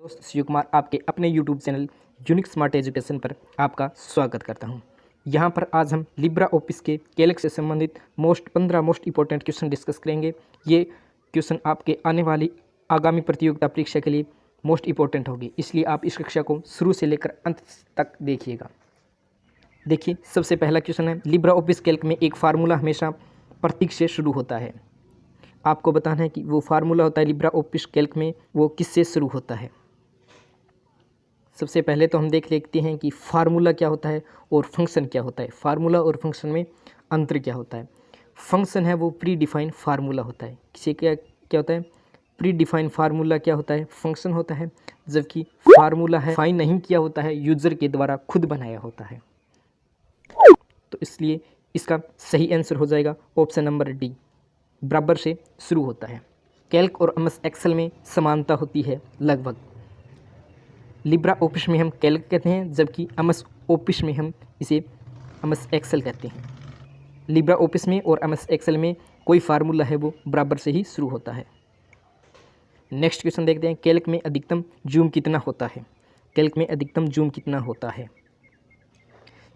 दोस्त शिव कुमार आपके अपने YouTube channel unique smart education पर आपका स्वागत करता हूं। यहां पर आज हम लिब्रा ऑफिस के कैलक से संबंधित 15 मोस्ट इंपॉर्टेंट क्वेश्चन डिस्कस करेंगे। ये क्वेश्चन आपके आने वाली आगामी प्रतियोगिता परीक्षा के लिए मोस्ट इंपॉर्टेंट होगी, इसलिए आप इस कक्षा को शुरू से लेकर अंत तक देखिएगा। देखिए, सबसे पहला क्वेश्चन है, लिब्रा ऑफिस कैल्क में एक फार्मूला हमेशा प्रतीक से शुरू होता है। आपको बताना है कि वो फार्मूला होता है लिब्रा ऑफिस कैल्क में, वो किससे शुरू होता है। सबसे पहले तो हम देख लेते हैं कि फार्मूला क्या होता है और फंक्शन क्या होता है। फार्मूला और फंक्शन में अंतर क्या होता है। फंक्शन है वो प्री डिफाइंड फार्मूला होता है। किसी क्या क्या होता है, प्री डिफाइंड फार्मूला क्या होता है, फंक्शन होता है। जबकि फार्मूला है फाइन नहीं किया होता है, यूजर के द्वारा खुद बनाया होता है। तो इसलिए इसका सही आंसर हो जाएगा ऑप्शन नंबर डी, बराबर से शुरू होता है। कैल्क और एमएस एक्सेल में समानता होती है लगभग। लिब्रा ऑफिस में हम कैल्क कहते हैं, जबकि एमएस ऑफिस में हम इसे एमएस एक्सेल कहते हैं। लिब्रा ऑफिस में और एमएस एक्सेल में कोई फार्मूला है वो बराबर से ही शुरू होता है। नेक्स्ट क्वेश्चन देखते हैं, कैल्क में अधिकतम जूम कितना होता है। कैल्क में अधिकतम जूम कितना होता है।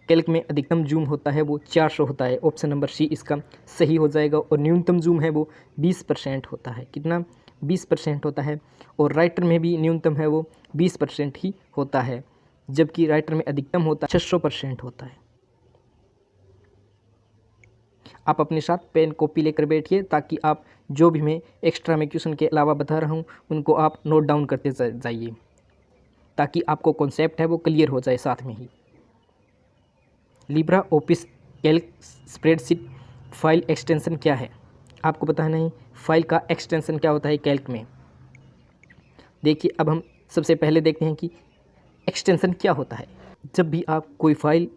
कैल्क में अधिकतम जूम होता है वो 400 होता है। ऑप्शन नंबर सी इसका सही हो जाएगा। और न्यूनतम जूम है वो 20% होता है। कितना, 20% होता है। और राइटर में भी न्यूनतम है वो 20% ही होता है, जबकि राइटर में अधिकतम होता है 600% होता है। आप अपने साथ पेन कॉपी लेकर बैठिए, ताकि आप जो भी मैं एक्स्ट्रा में क्वेश्चन के अलावा बता रहा हूँ उनको आप नोट डाउन करते जाइए, ताकि आपको कॉन्सेप्ट है वो क्लियर हो जाए साथ में ही। LibreOffice Calc spreadsheet file extension क्या है। आपको पता है नहीं फाइल का एक्सटेंशन क्या होता है कैल्क में। देखिए, अब हम सबसे पहले देखते हैं कि एक्सटेंशन क्या होता है। जब भी आप कोई फाइल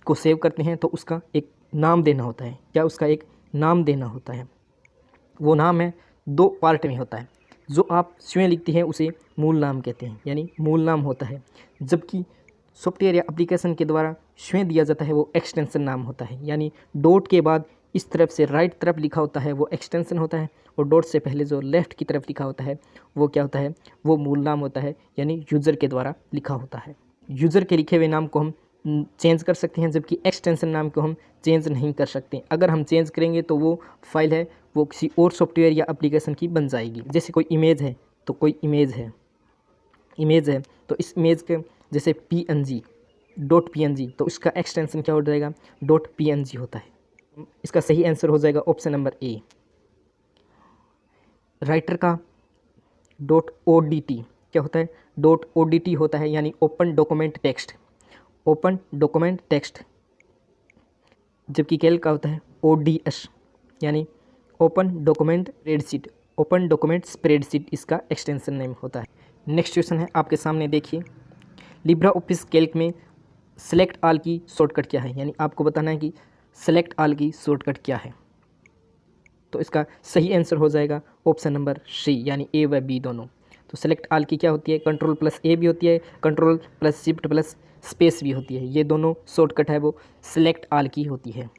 को सेव करते हैं तो उसका एक नाम देना होता है। क्या, उसका एक नाम देना होता है। वो नाम है 2 पार्ट में होता है। जो आप स्वयं लिखते हैं उसे मूल नाम कहते हैं, यानी मूल नाम होता है। जबकि सॉफ्टवेयर या एप्लीकेशन के द्वारा स्वयं दिया जाता है वो एक्सटेंशन नाम होता है। यानी डॉट के बाद इस तरफ से राइट तरफ लिखा होता है वो एक्सटेंशन होता है, और डॉट से पहले जो लेफ़्ट की तरफ लिखा होता है वो क्या होता है, वो मूल नाम होता है, यानी यूज़र के द्वारा लिखा होता है। यूज़र के लिखे हुए नाम को हम चेंज कर सकते हैं, जबकि एक्सटेंशन नाम को हम चेंज नहीं कर सकते। अगर हम चेंज करेंगे तो वो फाइल है वो किसी और सॉफ्टवेयर या एप्लीकेशन की बन जाएगी। जैसे कोई इमेज है तो कोई इमेज है तो इस इमेज के जैसे PNG, .png, तो इसका एक्सटेंशन क्या हो जाएगा, .png होता है। इसका सही आंसर हो जाएगा ऑप्शन नंबर ए। राइटर का .odt क्या होता है, .odt होता है, यानी open document text, open document text. जबकि कैल्क का होता है ODS, यानी open document spreadsheet, open document spreadsheet इसका एक्सटेंशन नेम होता है। नेक्स्ट क्वेश्चन है आपके सामने, देखिए, लिब्रा ऑफिस कैल्क में सेलेक्ट ऑल की शॉर्टकट क्या है। यानी आपको बताना है कि सेलेक्ट ऑल की शॉर्टकट क्या है। तो इसका सही आंसर हो जाएगा ऑप्शन नंबर सी, यानी ए व बी दोनों। तो सेलेक्ट ऑल की क्या होती है, Ctrl+A भी होती है, Ctrl+Shift+स्पेस भी होती है। ये दोनों शॉर्टकट है वो सेलेक्ट ऑल की होती है।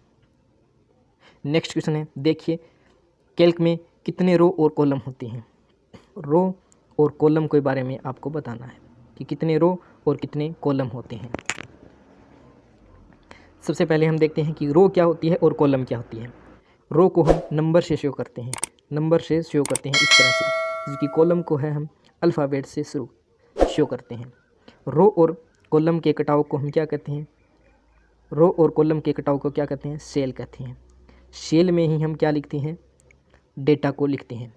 नेक्स्ट क्वेश्चन है, देखिए, कैल्क में कितने रो और कॉलम होते हैं। रो और कॉलम के बारे में आपको बताना है कि कितने रो और कितने कॉलम होते हैं। सबसे पहले हम देखते हैं कि रो क्या होती है और कॉलम क्या होती है। रो को हम नंबर से शो करते हैं, इस तरह से, जबकि कॉलम को है हम अल्फ़ाबेट से शो करते हैं। रो और कॉलम के कटाव को हम क्या कहते हैं, सेल कहते हैं। सेल में ही हम क्या लिखते हैं, डेटा को लिखते हैं।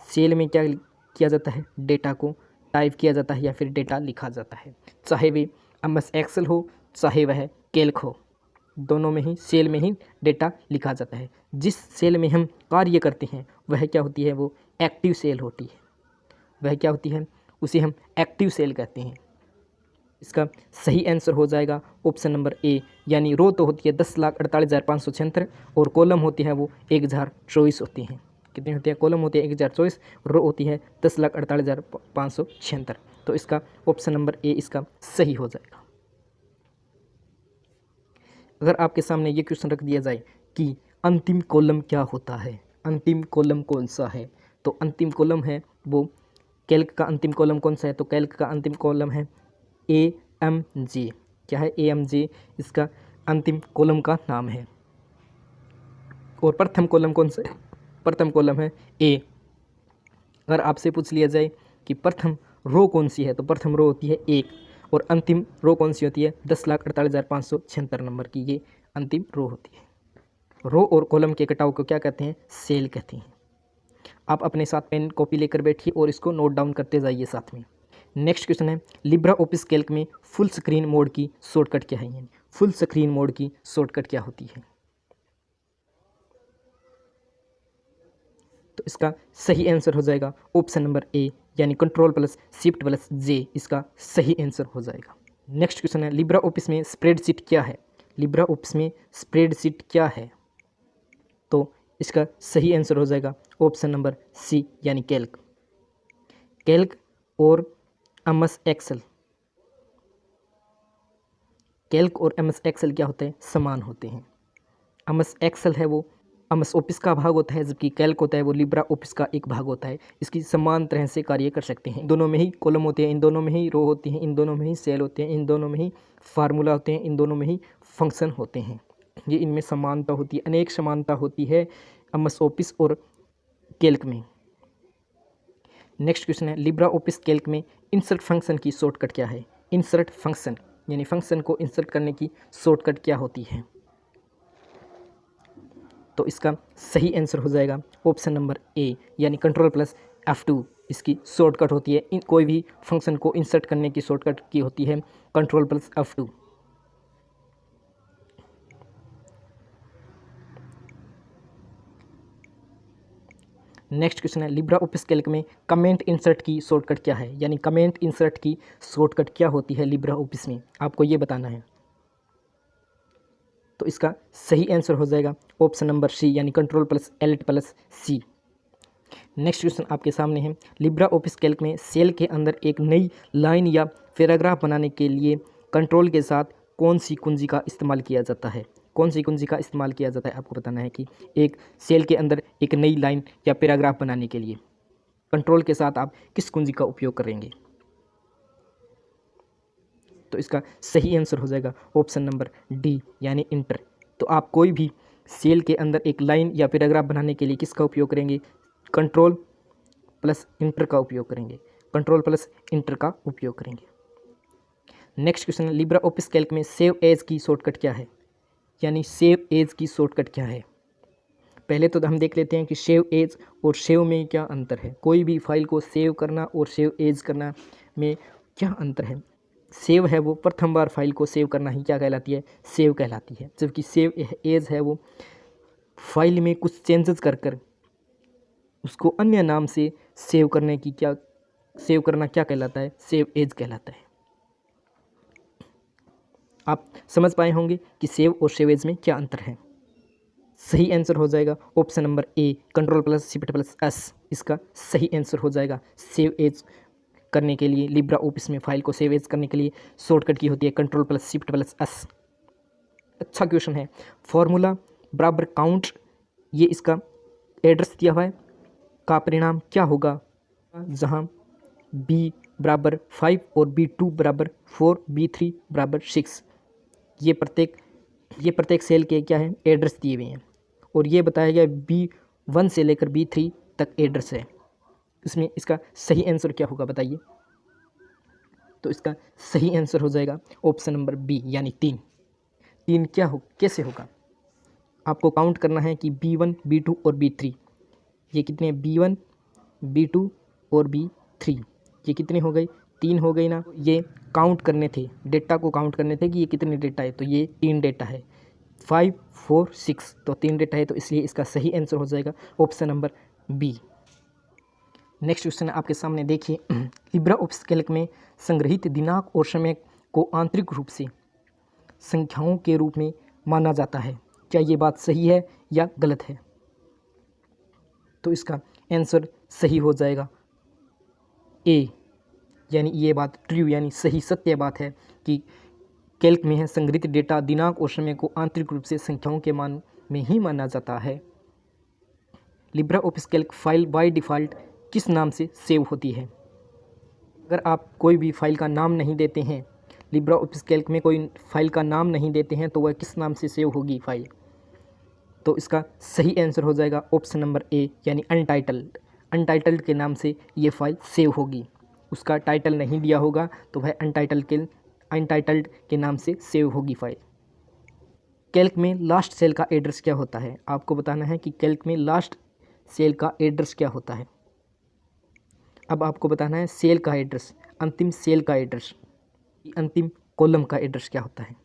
सेल में क्या किया जाता है, डेटा को टाइप किया जाता है या फिर डेटा लिखा जाता है। चाहे वे एमएस एक्सेल हो चाहे वह कैल्क हो, दोनों में ही सेल में ही डेटा लिखा जाता है। जिस सेल में हम कार्य करते हैं वह क्या होती है, वो एक्टिव सेल होती है। वह क्या होती है, उसे हम एक्टिव सेल कहते हैं। इसका सही आंसर हो जाएगा ऑप्शन नंबर ए, यानी रो तो होती है 10,48,576 और कॉलम होती है वो 1024 होती हैं। कितनी होती है, कॉलम होती है 1024, रो होती है 10,48,576। तो इसका ऑप्शन नंबर ए इसका सही हो जाएगा। अगर आपके सामने ये क्वेश्चन रख दिया जाए कि अंतिम कॉलम क्या होता है, अंतिम कॉलम कौन सा है, तो अंतिम कॉलम है वो कैल्क का अंतिम कॉलम कौन सा है? तो कैल्क का अंतिम कॉलम है AMJ। क्या है? AMJ इसका अंतिम कॉलम का नाम है। और प्रथम कॉलम कौन सा है? प्रथम कॉलम है A। अगर आपसे पूछ लिया जाए कि प्रथम रो कौन सी है, तो प्रथम रो होती है 1 और अंतिम रो कौन सी होती है? 10,48,576 नंबर की ये अंतिम रो होती है। रो और कॉलम के कटाव को क्या कहते हैं? सेल कहते हैं। आप अपने साथ पेन कॉपी लेकर बैठिए और इसको नोट डाउन करते जाइए साथ में। नेक्स्ट क्वेश्चन है, लिब्रा ऑफिस कैल्क में फुल स्क्रीन मोड की शॉर्टकट क्या है? यानी फुल स्क्रीन मोड की शॉर्टकट क्या होती है? तो इसका सही आंसर हो जाएगा ऑप्शन नंबर ए, यानी Ctrl+Shift+J इसका सही आंसर हो जाएगा। नेक्स्ट क्वेश्चन है, लिब्रा ऑफिस में स्प्रेडशीट क्या है? लिब्रा ऑफिस में स्प्रेडशीट क्या है? तो इसका सही आंसर हो जाएगा ऑप्शन नंबर सी, यानी कैल्क। कैल्क और MS एक्सेल, कैल्क और MS एक्सेल क्या होते हैं? समान होते हैं। MS एक्सेल है वो MS ऑफिस का भाग होता है, जबकि कैल्क होता है वो लिब्रा ऑफिस का एक भाग होता है। इसकी समान तरह से कार्य कर सकते हैं। दोनों में ही कॉलम होते हैं, इन दोनों में ही रो होती हैं, इन दोनों में ही सेल होते हैं, इन दोनों में ही फार्मूला होते हैं, इन दोनों में ही फंक्शन होते हैं। ये इनमें समानता होती है, अनेक समानता होती है MS ऑफिस और कैल्क में। नेक्स्ट क्वेश्चन है, लिब्रा ऑफिस कैल्क में इंसर्ट फंक्शन की शॉर्टकट क्या है? इंसर्ट फंक्शन यानी फंक्शन को इंसर्ट करने की शॉर्टकट क्या होती है? तो इसका सही आंसर हो जाएगा ऑप्शन नंबर ए, यानी Ctrl+F2 इसकी शॉर्टकट होती है। कोई भी फंक्शन को इंसर्ट करने की शॉर्टकट की होती है Ctrl+F2। नेक्स्ट क्वेश्चन है, लिब्रा ऑफिस कैल्क में कमेंट इंसर्ट की शॉर्टकट क्या है? यानी कमेंट इंसर्ट की शॉर्टकट क्या होती है लिब्रा ऑफिस में? आपको ये बताना है। तो इसका सही आंसर हो जाएगा ऑप्शन नंबर सी, यानी Ctrl+Alt+C। नेक्स्ट क्वेश्चन आपके सामने है, लिब्रा ऑफिस कैल्क में सेल के अंदर एक नई लाइन या पैराग्राफ बनाने के लिए कंट्रोल के साथ कौन सी कुंजी का इस्तेमाल किया जाता है? कौन सी कुंजी का इस्तेमाल किया जाता है? आपको बताना है कि एक सेल के अंदर एक नई लाइन या पैराग्राफ बनाने के लिए कंट्रोल के साथ आप किस कुंजी का उपयोग करेंगे? तो इसका सही आंसर हो जाएगा ऑप्शन नंबर डी, यानी इंटर। तो आप कोई भी सेल के अंदर एक लाइन या पैराग्राफ बनाने के लिए किसका उपयोग करेंगे? Ctrl+Enter का उपयोग करेंगे। Ctrl+Enter का उपयोग करेंगे। नेक्स्ट क्वेश्चन है, लिब्रा ऑफिस कैल्क में सेव एज की शॉर्टकट क्या है? यानी सेव एज की शॉर्टकट क्या है? पहले तो हम देख लेते हैं कि सेव एज और सेव में क्या अंतर है। कोई भी फाइल को सेव करना और सेव एज करना में क्या अंतर है? सेव है वो प्रथम बार फाइल को सेव करना ही क्या कहलाती है? सेव कहलाती है। जबकि सेव एज है वो फाइल में कुछ चेंजेस कर कर उसको अन्य नाम से सेव करने की सेव करना क्या कहलाता है? सेव एज कहलाता है। आप समझ पाए होंगे कि सेव और सेव एज में क्या अंतर है। सही आंसर हो जाएगा ऑप्शन नंबर ए, Ctrl+Shift+S इसका सही आंसर हो जाएगा। सेव एज करने के लिए लिब्रा ऑफिस में फाइल को सेव एज करने के लिए शॉर्टकट की होती है Ctrl+Shift+S। अच्छा क्वेश्चन है, फॉर्मूला बराबर काउंट, ये इसका एड्रेस दिया हुआ है, का परिणाम क्या होगा जहां b बराबर 5 और b2 बराबर 4, b3 बराबर 6। ये प्रत्येक सेल के क्या है? एड्रेस दिए हुए हैं और ये बताया गया b1 से लेकर b3 तक एड्रेस है। इसमें इसका सही आंसर क्या होगा बताइए? तो इसका सही आंसर हो जाएगा ऑप्शन नंबर बी, यानी 3 क्या कैसे होगा? आपको काउंट करना है कि b1, b2 और b3 ये कितने? b1, b2 और b3 ये कितने हो गए? 3 हो गए ना। ये काउंट करने थे, डेटा को काउंट करने थे कि ये कितने डेटा है, तो ये 3 डेटा है। 5, 4, 6 तो 3 डेटा है, तो इसलिए इसका सही आंसर हो जाएगा option number B. Next question आपके सामने देखिए, लिब्रा ऑफिस कैल्क में संग्रहित दिनांक और समय को आंतरिक रूप से संख्याओं के रूप में माना जाता है। क्या ये बात सही है या गलत है? तो इसका आंसर सही हो जाएगा ए, यानी ये बात ट्रू यानी सही सत्य बात है कि कैल्क में है संग्रहित डेटा दिनांक और समय को आंतरिक रूप से संख्याओं के मान में ही माना जाता है। Libra office Calc file by default किस नाम से सेव होती है? अगर आप कोई भी फाइल का नाम नहीं देते हैं, लिब्रा ऑफिस कैल्क में कोई फाइल का नाम नहीं देते हैं, तो वह किस नाम से सेव होगी फाइल? तो इसका सही आंसर हो जाएगा ऑप्शन नंबर ए, यानी अनटाइटल्ड। अनटाइटल्ड के नाम से ये फाइल सेव होगी। उसका टाइटल नहीं दिया होगा तो वह अनटाइटल्ड के नाम से सेव होगी फाइल। कैल्क में लास्ट सेल का एड्रेस क्या होता है? आपको बताना है कि कैल्क में लास्ट सेल का एड्रेस क्या होता है। अब आपको बताना है सेल का एड्रेस, अंतिम सेल का एड्रेस। अंतिम कॉलम का एड्रेस क्या होता है?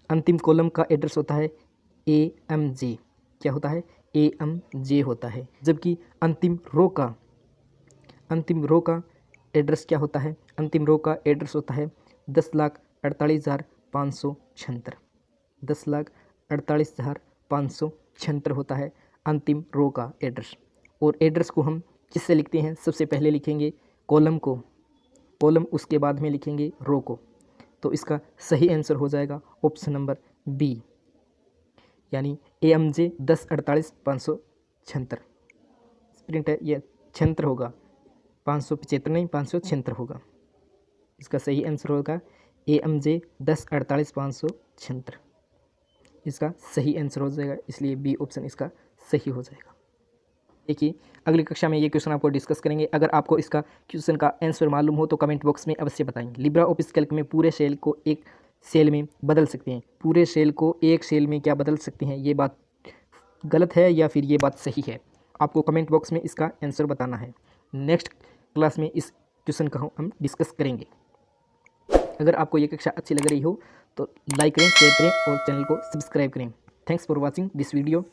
अंतिम कॉलम का एड्रेस होता है AMJ। क्या होता है? AMJ होता है। जबकि अंतिम रो का एड्रेस क्या होता है? अंतिम रो का एड्रेस होता है 10,48,576। 10,48,576 होता है अंतिम रो का एड्रेस। और एड्रेस को हम किससे लिखते हैं? सबसे पहले लिखेंगे कॉलम को, कॉलम उसके बाद में लिखेंगे रो को। तो इसका सही आंसर हो जाएगा ऑप्शन नंबर बी, यानी AMJ 10,48,576। प्रिंट है ये 76 होगा, 575 नहीं 576 होगा। इसका सही आंसर होगा AMJ 10,48,576। इसका सही आंसर हो जाएगा, इसलिए बी ऑप्शन इसका सही हो जाएगा। देखिए अगली कक्षा में ये क्वेश्चन आपको डिस्कस करेंगे। अगर आपको इसका क्वेश्चन का आंसर मालूम हो तो कमेंट बॉक्स में अवश्य बताएंगे। लिब्रा ऑफिस कैल्क में पूरे सेल को एक सेल में बदल सकते हैं, पूरे सेल को एक सेल में क्या बदल सकते हैं? ये बात गलत है या फिर ये बात सही है? आपको कमेंट बॉक्स में इसका आंसर बताना है। नेक्स्ट क्लास में इस क्वेश्चन का हम डिस्कस करेंगे। अगर आपको ये कक्षा अच्छी लग रही हो तो लाइक करें, शेयर करें और चैनल को सब्सक्राइब करें। Thanks for watching this video.